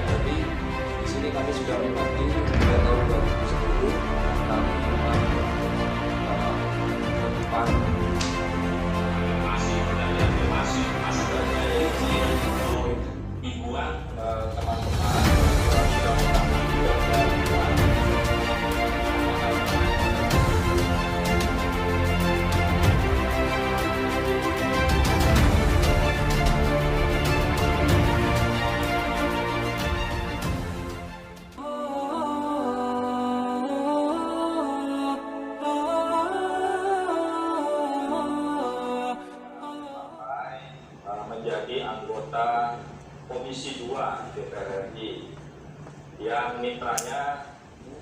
hadapi. Di sini kami sudah membantu pada tahun 2010 kami memang penutupan mingguan teman-teman sudah menjadi anggota Komisi 2 DPR RI yang mitranya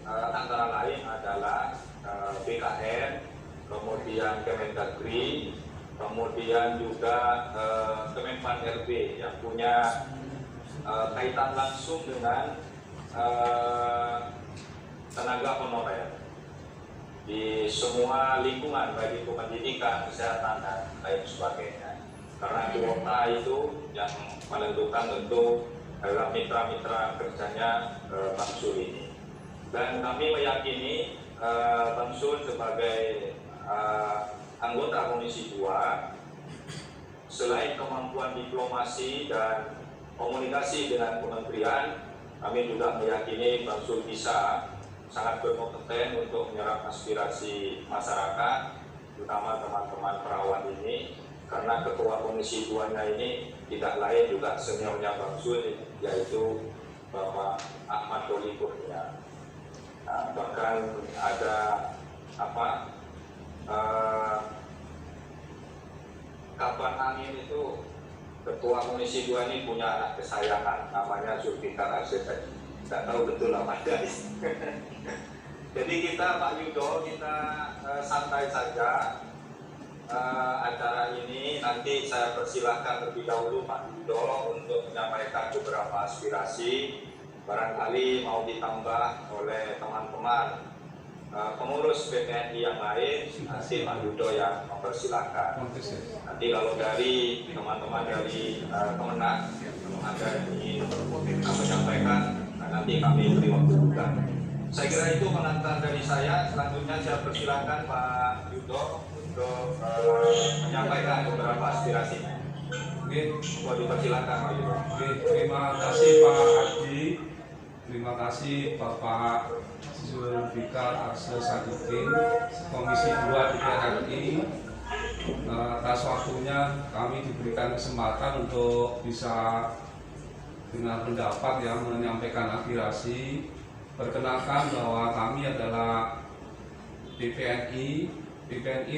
antara lain adalah BKN, kemudian Kemendagri, kemudian juga Kemenpan RB yang punya kaitan langsung dengan tenaga honorer di semua lingkungan, baik itu pendidikan, kesehatan, dan lain sebagainya. Karena kuota itu yang menentukan tentu adalah mitra-mitra kerjanya Bangsul ini. Dan kami meyakini Bangsul sebagai anggota Komisi 2, selain kemampuan diplomasi dan komunikasi dengan kementerian, kami juga meyakini Bangsul bisa sangat berkompeten untuk menyerap aspirasi masyarakat, terutama teman-teman perawat ini. Karena ketua Komisi 2-nya ini tidak lain juga seniornya Bangsul, yaitu Bapak Ahmad Doli Kurnia. Nah, bahkan ada kapan angin itu ketua Komisi 2 ini punya anak kesayangan namanya Zulfikar Arsyad. Tidak tahu betul apa guys. Jadi kita Pak Yudo, kita santai saja. Acara ini nanti saya persilahkan terlebih dahulu Pak Yudo untuk menyampaikan beberapa aspirasi, barangkali mau ditambah oleh teman-teman pengurus PPNI yang lain, nanti Pak Yudo yang mempersilahkan. Nanti kalau dari teman-teman dari Kemenak ada yang ingin menyampaikan, nanti kami beri waktu juga. Saya kira itu pengantar dari saya. Selanjutnya saya persilahkan Pak Yudo untuk menyampaikan beberapa aspirasinya. Oke, mau dipersilakan Pak Yudo. Oke, terima kasih Pak Haji, terima kasih Bapak Zulfikar Arsyad Saduddin, Komisi 2 DPR RI. Atas waktunya kami diberikan kesempatan untuk bisa dengan pendapat yang menyampaikan aspirasi. Perkenalkan bahwa kami adalah BPNI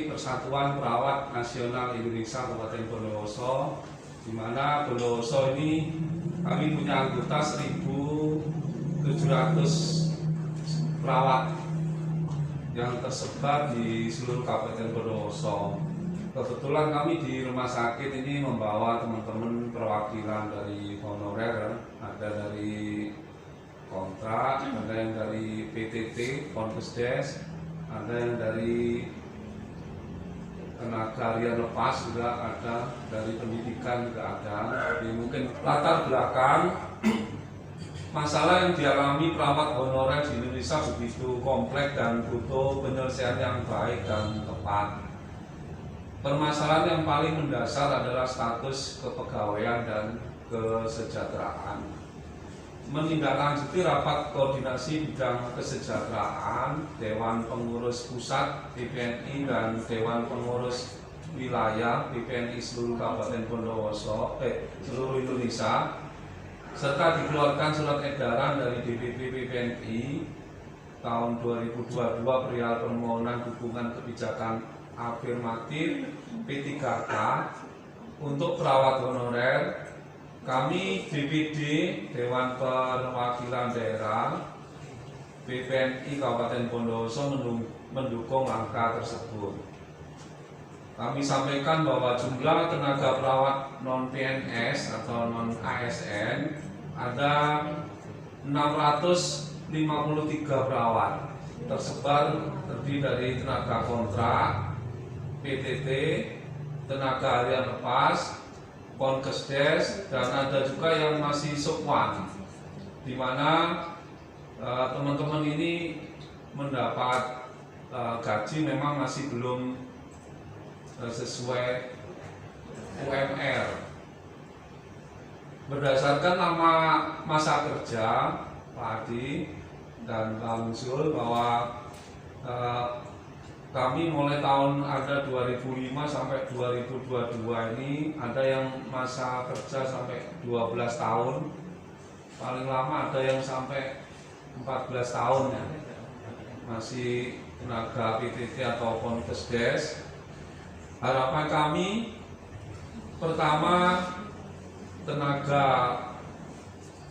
Persatuan Perawat Nasional Indonesia Kabupaten Bondowoso, di mana Bondowoso ini kami punya anggota 1.700 perawat yang tersebar di seluruh Kabupaten Bondowoso. Kebetulan kami di rumah sakit ini membawa teman-teman perwakilan dari honorer, ada dari kontrak, ada yang dari PTT, Ponkesdes, ada yang dari tenaga harian lepas juga ada, dari pendidikan juga ada. Jadi mungkin latar belakang masalah yang dialami perawat honorer di Indonesia begitu kompleks dan butuh penyelesaian yang baik dan tepat. Permasalahan yang paling mendasar adalah status kepegawaian dan kesejahteraan. Menindaklanjuti rapat koordinasi bidang kesejahteraan Dewan Pengurus Pusat BPNI dan Dewan Pengurus Wilayah BPNI seluruh Kabupaten Bondowoso, seluruh Indonesia, serta dikeluarkan surat edaran dari DPP BPNI tahun 2022 perihal permohonan dukungan kebijakan afirmatif P3K untuk perawat honorer. Kami DPD Dewan Perwakilan Daerah BPNI Kabupaten Bondowoso mendukung langkah tersebut. Kami sampaikan bahwa jumlah tenaga perawat non-PNS atau non-ASN ada 653 perawat, tersebar terdiri dari tenaga kontrak, PTT, tenaga harian lepas, Ponkesdes, dan ada juga yang masih subwan. di mana teman-teman ini mendapat gaji memang masih belum sesuai UMR. Berdasarkan nama masa kerja Pak Adi dan Pak Musul bahwa kami mulai tahun ada 2005 sampai 2022 ini ada yang masa kerja sampai 12 tahun, paling lama ada yang sampai 14 tahun ya. Masih tenaga PTT atau Ponkesdes. Harapan kami pertama, tenaga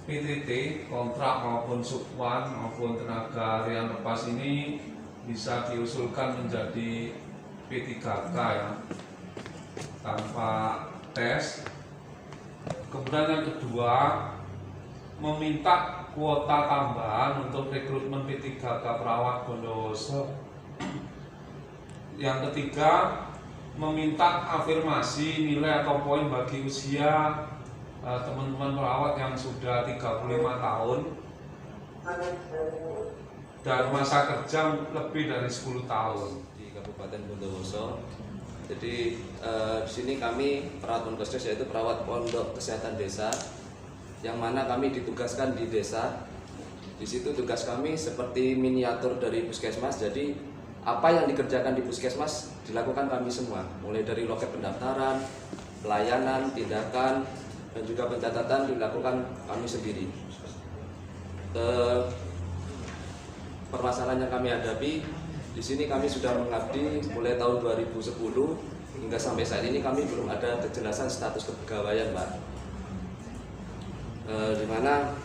PTT kontrak maupun subwan maupun tenaga harian lepas ini bisa diusulkan menjadi P3K ya, tanpa tes. Kemudian yang kedua, meminta kuota tambahan untuk rekrutmen P3K perawat Bondowoso. Yang ketiga, meminta afirmasi nilai atau poin bagi usia teman-teman perawat yang sudah 35 tahun dan masa kerja lebih dari 10 tahun di Kabupaten Bondowoso. Jadi di sini kami perawat Ponkesdes, yaitu perawat pondok kesehatan desa, yang mana kami ditugaskan di desa. Di situ tugas kami seperti miniatur dari puskesmas. Jadi apa yang dikerjakan di puskesmas dilakukan kami semua, mulai dari loket pendaftaran, pelayanan, tindakan, dan juga pencatatan dilakukan kami sendiri. Permasalahan yang kami hadapi di sini, kami sudah mengabdi mulai tahun 2010 hingga sampai saat ini kami belum ada kejelasan status kepegawaian, Pak. Di mana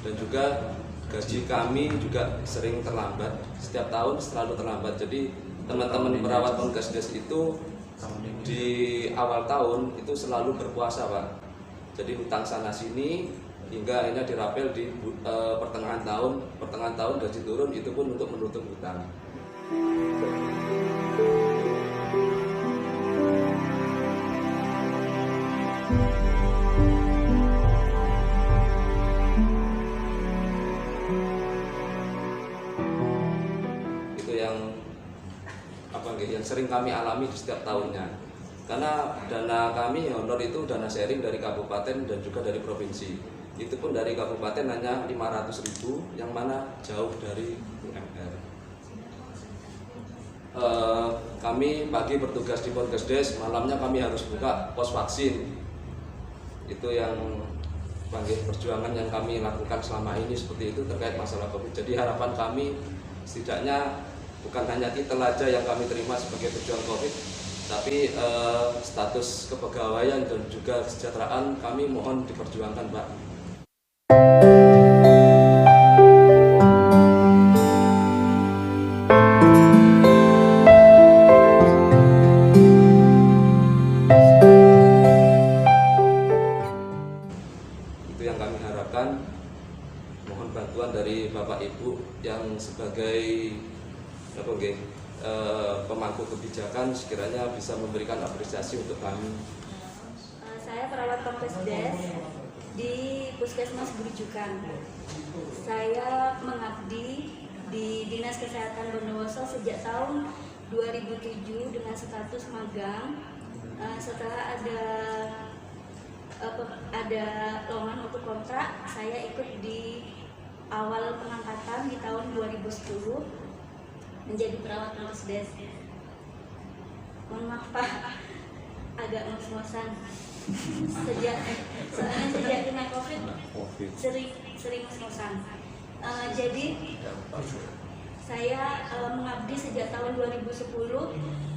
dan juga gaji kami juga sering terlambat, setiap tahun selalu terlambat. Jadi teman-teman perawat Ponkesdes itu di awal tahun itu selalu berpuasa, Pak. Jadi hutang sana sini hingga akhirnya dirapel di pertengahan tahun gaji turun, itu pun untuk menutup hutang. Itu yang sering kami alami di setiap tahunnya. Karena dana kami honor itu dana sharing dari kabupaten dan juga dari provinsi. Itu pun dari kabupaten hanya 500.000, yang mana jauh dari UMR. Kami pagi bertugas di Ponkesdes, malamnya kami harus buka pos vaksin. Itu yang perjuangan yang kami lakukan selama ini seperti itu terkait masalah COVID. Jadi harapan kami setidaknya bukan hanya titel aja yang kami terima sebagai pejuang COVID, tapi status kepegawaian dan juga kesejahteraan kami mohon diperjuangkan, Pak. Itu yang kami harapkan. Mohon bantuan dari Bapak Ibu yang sebagai pemangku kebijakan, sekiranya bisa memberikan apresiasi untuk kami. Saya perawat Ponkesdes di Puskesmas Grujukan. Saya mengabdi di Dinas Kesehatan Bondowoso sejak tahun 2007 dengan status magang. Setelah ada lowongan untuk kontrak, saya ikut di awal pengangkatan di tahun 2010 menjadi perawat Ponkesdes. Mohon maaf Pak, agak ngos-ngosan. Soalnya sejak kena COVID sering ngos-ngosan. Jadi saya mengabdi sejak tahun 2010,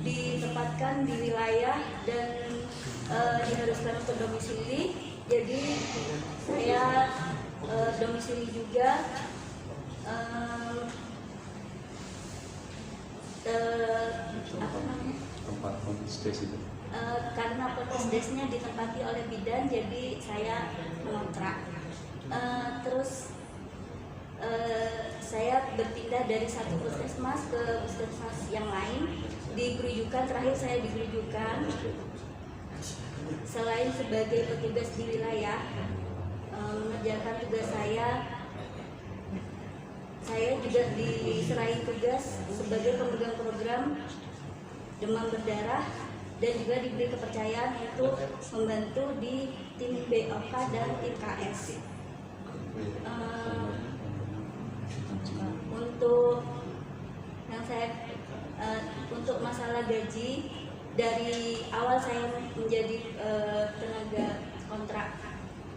ditempatkan di wilayah dan diharuskan untuk domisili. Jadi saya domisili juga. Tempat Ponkesdes itu. Karena Ponkesdesnya ditempati oleh bidan, jadi saya mengontrak. Terus saya berpindah dari satu puskesmas ke puskesmas yang lain. Di Grujukan, terakhir saya di Grujukan. Selain sebagai petugas di wilayah, mengerjakan tugas saya saya juga diserahi tugas sebagai pemegang program demam berdarah dan juga diberi kepercayaan untuk membantu di tim BOK dan tim KS. Untuk yang saya untuk masalah gaji, dari awal saya menjadi tenaga kontrak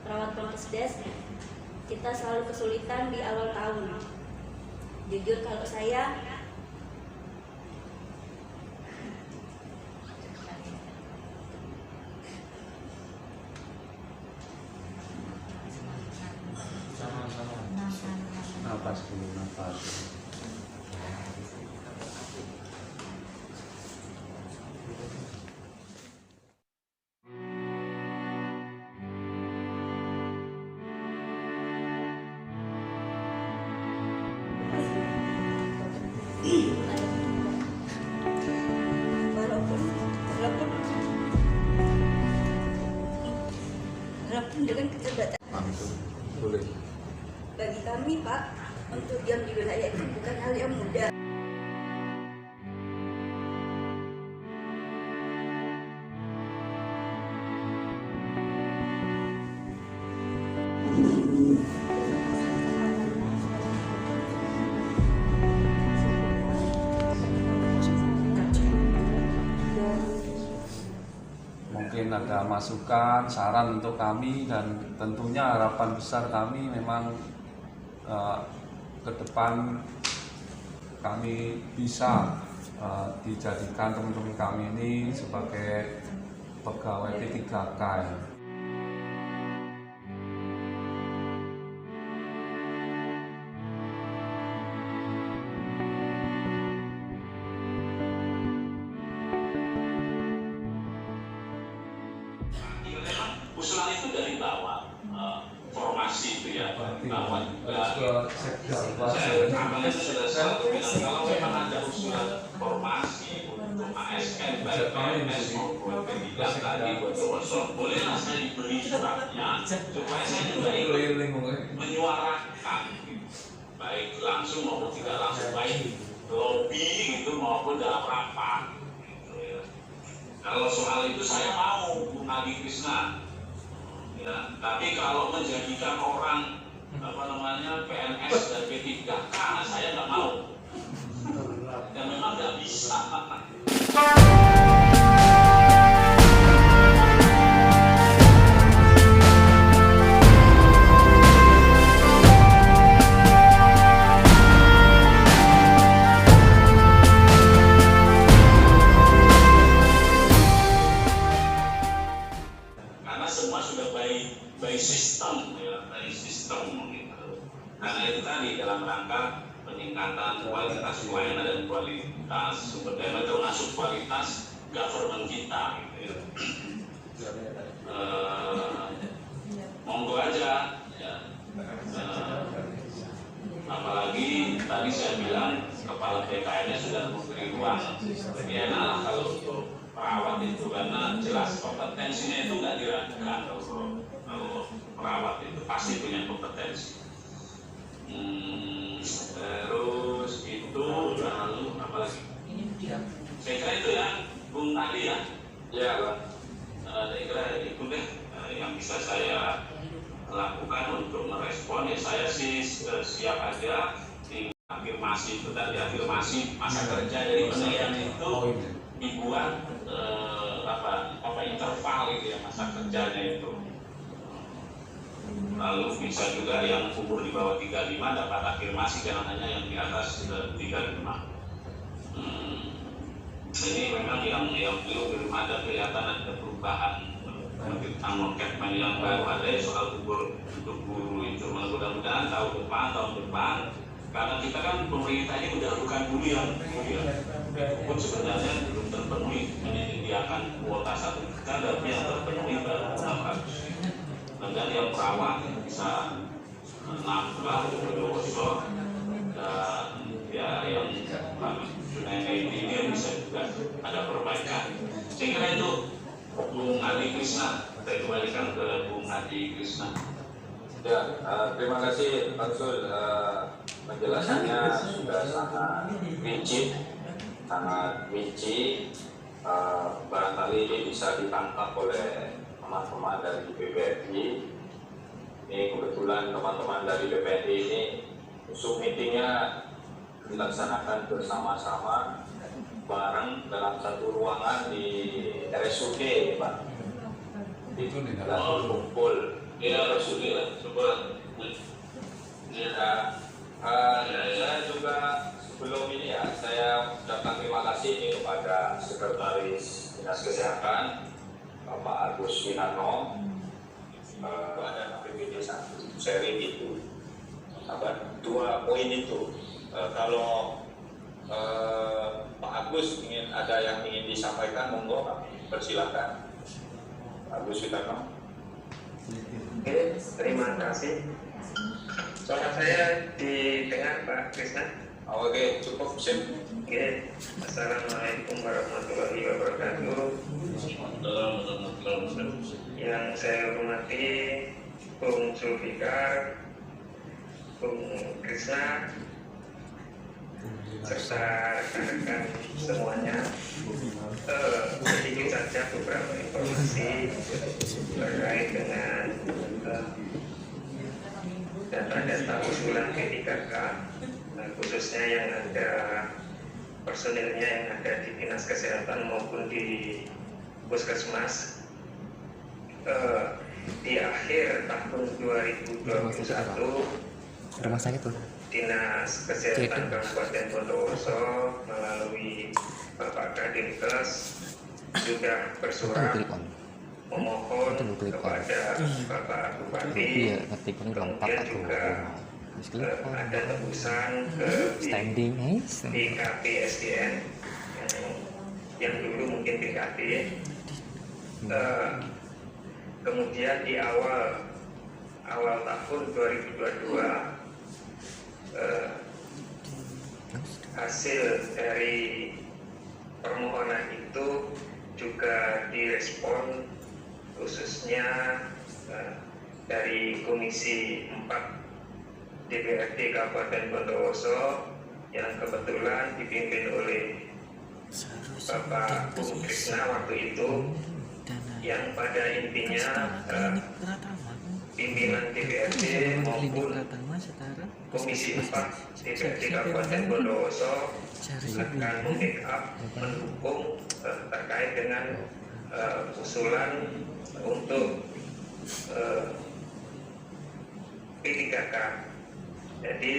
perawat Ponkesdes, kita selalu kesulitan di awal tahun. Jujur kalau saya Nafas dulu, nafas. walaupun dengan keterbatasan Boleh. bagi kami, Pak, untuk diam di wilayah itu bukan hal yang mudah. Mungkin ada masukan, saran untuk kami, dan tentunya harapan besar kami memang ke depan kami bisa dijadikan teman-teman kami ini sebagai pegawai P3K. Usulan itu dari bawah, formasi itu ya, bawah saya namanya sudah satu bilang kalau memang ada usulan formasi untuk ASN baik PNS maupun P3K tadi Bondowoso, bolehlah saya diberi suratnya supaya saya juga ikut menyuarakan, baik langsung maupun tidak langsung, baik lobby gitu maupun dalam rapat. Kalau soal itu saya mau Bung Adi Krishna. Ya, tapi kalau menjadikan orang PNS dan P3K, saya nggak mau. Dan memang nggak bisa. Semua sudah by sistem ya, by sistem gitu. Karena itu tadi dalam rangka peningkatan kualitas pelayanan dan kualitas sumber daya, termasuk kualitas government kita gitu ya. Monggo aja ya. Apalagi tadi saya bilang kepala BKN-nya sudah memberi ruang. Lebih enak lah kalau untuk perawat itu, karena jelas kompetensinya itu nggak diragukan. Kalau perawat itu pasti punya kompetensi. Terus itu lalu apa lagi? Saya kira itu ya, Bung Adi ya. Ya, Bang. Saya kira itu deh yang bisa saya lakukan untuk merespon. Ya saya sih siap aja. Afirmasi itu tadi, afirmasi masa kerja dari penilaian itu dibuat interval gitu ya, masa kerjanya itu. Lalu bisa juga yang umur di bawah 35 dapat afirmasi, jangan hanya yang di atas 35. Ini memang yang belum ada kelihatan ada perubahan tentang Kepmen yang baru ada soal umur untuk guru itu. Mudah-mudahan tahun depan karena kita kan pemerintah ini udah bukan bulian, pun sebenarnya belum terpenuhi, menyediakan kuota 1 juta, tapi yang terpenuhi baru 600. Dan yang perawat bisa nambah Bondowoso, dan ya yang ini bisa juga ada perbaikan. Saya kira itu Bung Adi Krishna. Saya kembalikan ke Bung Adi Krishna. Ya, terima kasih Pak Sul. penjelasannya sudah sangat rigid, sangat rinci. Barangkali ini bisa ditangkap oleh teman-teman dari BPNI. Ini kebetulan teman-teman dari BPNI ini Zoom meetingnya dilaksanakan bersama-sama bareng dalam satu ruangan di RSUD, Pak. Itu di dalam. Lalu kumpul di RSUD lah, coba. Saya juga sebelum ini ya, saya ucapkan terima kasih ini kepada Sekretaris Dinas Kesehatan Bapak Agus Winano, dan APBD 1 sharing itu. Dua poin itu, kalau Pak Agus ada yang ingin disampaikan, monggo kami persilakan. Pak Agus Winano. Oke, terima kasih. Suara saya didengar Pak Krisna? Oke, cukup sip. Oke, Assalamualaikum warahmatullahi wabarakatuh. Yang saya hormati Bung Zulfikar, Bung Krisna, serta rekan-rekan semuanya. Sedikit saja beberapa informasi terkait dengan data-data usulan P3K, khususnya yang ada personilnya yang ada di Dinas Kesehatan maupun di Puskesmas. Di akhir tahun 2021, rumah sakit tuh. Dinas Kesehatan Kabupaten Bondowoso melalui Bapak Kadinkes sudah bersurat memohon kepada Bapak Bupati, kemudian juga ada tembusan ke BKP SDN yang dulu mungkin BKP. Kemudian di awal tahun 2022 hasil dari permohonan itu juga direspon, khususnya dari Komisi 4 DPRD Kabupaten Bondowoso yang kebetulan dipimpin oleh Bapak Bung Krisna waktu itu, yang pada intinya pimpinan DPRD maupun Komisi 4 DPRD Kabupaten Bondowoso akan membackup, mendukung terkait dengan usulan untuk P3K. Jadi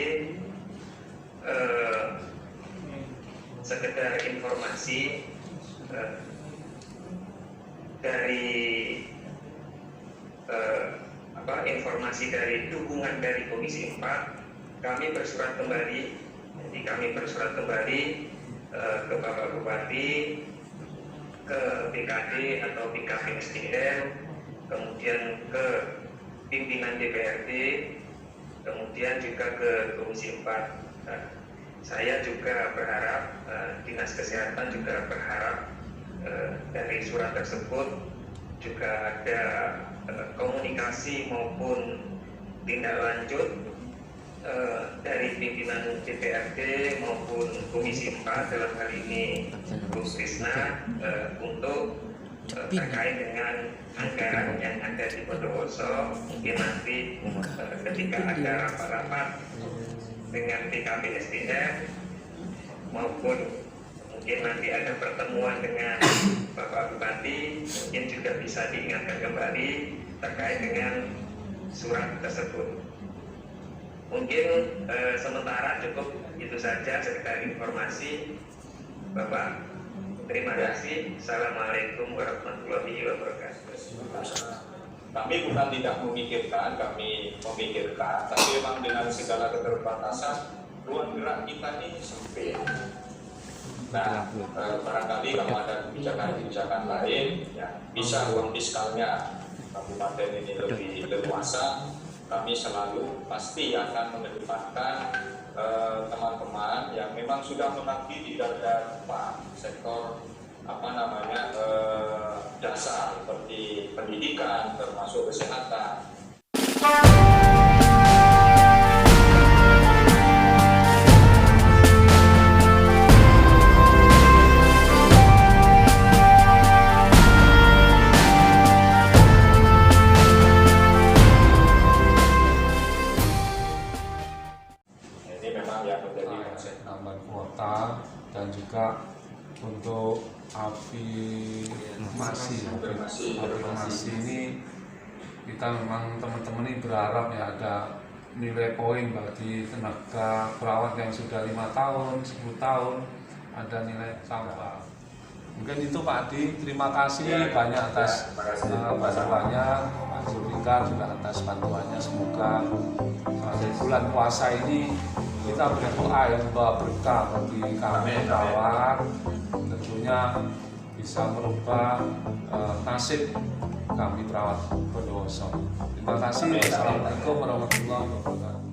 sekedar informasi dari informasi dari dukungan dari Komisi 4, kami bersurat kembali. Jadi kami bersurat kembali ke Bapak Bupati, ke BKD atau BKP SDN, kemudian ke pimpinan DPRD, kemudian juga ke Komisi 4. Saya juga berharap, Dinas Kesehatan juga berharap dari surat tersebut juga ada komunikasi maupun tindak lanjut dari pimpinan DPRD maupun Komisi 4 dalam hal ini Bu Krisna untuk terkait dengan anggaran yang ada di Bondowoso. Mungkin nanti ketika ada rapat-rapat dengan PKP SDM maupun mungkin nanti ada pertemuan dengan Bapak Bupati, mungkin juga bisa diingatkan kembali terkait dengan surat tersebut. Mungkin sementara cukup itu saja sekedar informasi. Bapak, terima kasih. Assalamualaikum warahmatullahi wabarakatuh. Kami bukan tidak memikirkan, kami memikirkan, tapi memang dengan segala keterbatasan ruang gerak kita ini sempit. Nah, barangkali kalau ada kebijakan-kebijakan lain, ya, bisa ruang fiskalnya kabupaten ini lebih leluasa, kami selalu pasti akan mengedepankan teman-teman yang memang sudah mengabdi di garda depan sektor dasar seperti pendidikan termasuk kesehatan. yang menjadi konsep. Tambahan kuota dan juga untuk afirmasi ini kita memang teman-teman ini berharap ya ada nilai poin bagi tenaga perawat yang sudah 5 tahun, 10 tahun ada nilai tambah. Mungkin itu Pak Adi, terima kasih banyak atas bantuannya, Pak Zulfikar juga atas bantuannya. Semoga di bulan puasa ini kita berdoa yang membawa berkah bagi kami perawat, tentunya bisa merubah nasib kami perawat Bondowoso. Terima kasih. Wassalamualaikum warahmatullahi wabarakatuh.